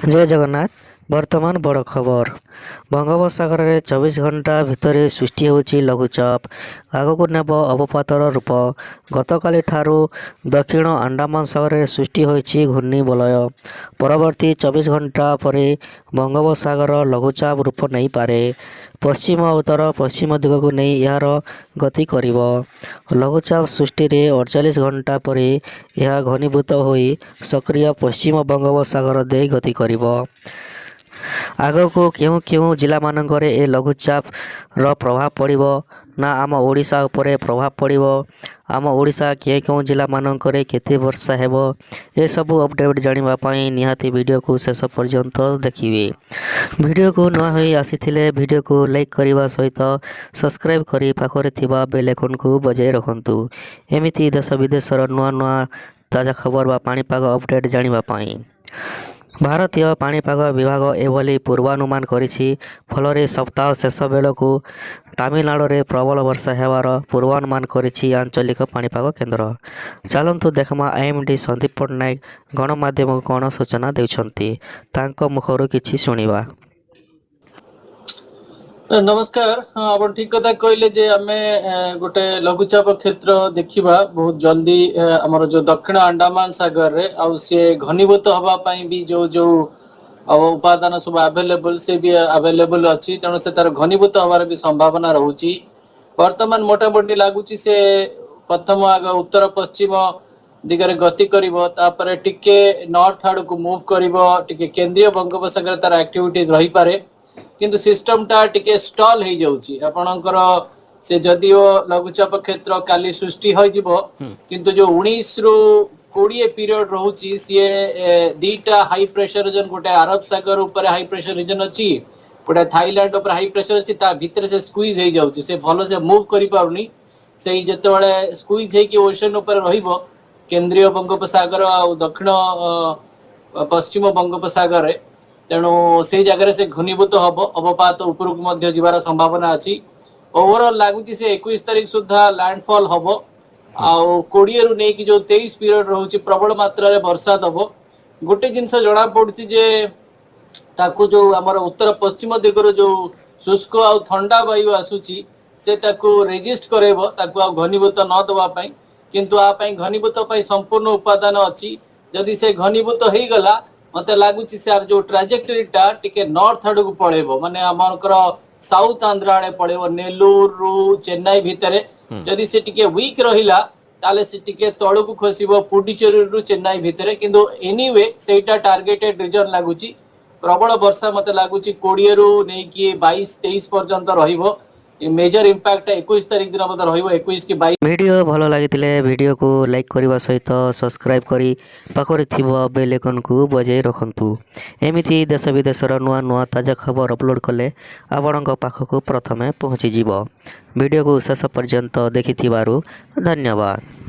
जय जगन्नाथ। वर्तमान बड़ खबर बंगोपसागर में 24 घंटा भितर सृष्टि होची लघुचाप आगक नेब अवपातर रूप गतकाली ठारू दक्षिण अंडमान सागर में सृष्टि होईची घूर्णिबलय परवर्ती 24 घंटा पर बंगोपसागर लघुचाप रूप नहीं पारे पश्चिम उत्तर पश्चिम दिग को नहीं यार गति करिब लघुचाप सृष्टि 48 घंटा पर यह घनीभूत होई सक्रिय पश्चिम बंगोपसागर दे गति करिब आगको केउं केउं जिला मानकरे ए लघुचाप रो प्रभाव पड़िबो ना आम ओडिशा उपरे प्रभाव पड़िबो आम ओडिशा केउं जिला मानकरे केते वर्षा हेबो ए सबु अपडेट जानिबा पई निहाती वीडियो को शेष पर्यंत देखिबे। वीडियो को नवा होई आसीथिले वीडियो को लाइक करिबा सहित सब्सक्राइब करी पाखरे थिबा बेल आइकन को बजाय रखंतु एमिति देश विदेशर नुआ नुआ ताजा खबर बा पाणीपाग अपडेट जानिबा पई। भारतीय पाणीपाग विभाग एभली पूर्वानुमान करिछि फलरे सप्ताह शेष बेलकु तमिलनाडु रे प्रबल वर्षा हेबार पूर्वानुमान करिछि आंचलिक पाणीपाग केन्द्र। चलंतु देखमा आईएमडी संदीप पट्टनायक गणमाध्यम कौन सूचना देउछंती तांको मुखरु किछि सुनिबा। नमस्कार। हाँ, आप ठीक कथा कहले जे आमे गोटे लघुचाप क्षेत्र देखिबा बहुत जल्दी हमर जो दक्षिण अंडमान सागर रे आ से घनीभूत हवा पई भी जो जो उपादान सब अवेलेबल से भी अवेलेबल अछि तेणु से तार घनीभूत हवार भी संभावना रहउची। वर्तमान मोटामोटी लागुची से प्रथम आग उत्तर पश्चिम दिगरे गति करिवो तापर टिके नॉर्थ आड़ को मूव करिवो टिके केंद्रीय बंगोपसागर तार एक्टिविटीज रही पारे किंतु सिस्टम टा टिके स्टॉल हो जाउची आपणकर से जदिओ लघुचाप क्षेत्र काली सृष्टि हो जिवो किंतु जो 19 रु 20 पीरियड रहउची से दीटा हाई प्रेशर रीजन गोटे अरब सागर ऊपर हाई प्रेशर रीजन अछि गोटे थाईलैंड ऊपर हाई प्रेशर अछि ता भीतर से स्क्वीज हो जाउची से भलो से मूव करि पाउनी से जते बेले स्क्वीज हे कि ओशन ऊपर रहिबो केंद्रीय बंगोपसागर और दक्षिण पश्चिम बंगोपसागर रे तेणु से जगह से घनीभूत हम अवपात उपरक मध्य जीवार संभावना अच्छी ओवरऑल लगुच से 21 तारीख सुधा लैंडफॉल हम आउ 20 रु नहीं जो 23 पीरियड रोचे प्रबल मात्रा रे वर्षा दब गोटे जिनस जना पड़ी जे ताकू जो आमर उत्तर पश्चिम दिगर जो शुष्क आ ठंडा वायु आसूची से ताकू रेजिस्ट करेब ताकू आ घनीभूत न दवाई किंतु आ घनीभूत संपूर्ण उपादान अच्छी जदि से घनीभूत हो गला मत लगुच सर जो ट्राजेक्टरी टा टिके नॉर्थ आड़ को पड़ेबो माने आमर साउथ आंध्रा आड़े पड़ेबो नेल्लूर रु चेन्नई भितर जदि से टिके वीक रहिला ताले से टिके तळु को खसिबो पुडुचेरी रु चेन्नई भितर किंतु एनीवे सेटा टार्गेटेड रीजन लगुची प्रबल वर्षा मत लगुची 20 रु नै कि 22 23 पर्यंत रहिबो मेजर इंपैक्ट 21 तारीख दिन मत रहिबो 21 कि 22। वीडियो भलो लागितिले वीडियो को लाइक करबा सहित सब्सक्राइब करी पाखरे थिबो बेल आइकन को बजाय रखंतु एमिति देश विदेशर नुआ नुआ ताजा खबर अपलोड कले आपणक पाखक प्रथमे पहुँची जीवो। वीडियो को शेष पर्यंत देखिथिबारु धन्यवाद।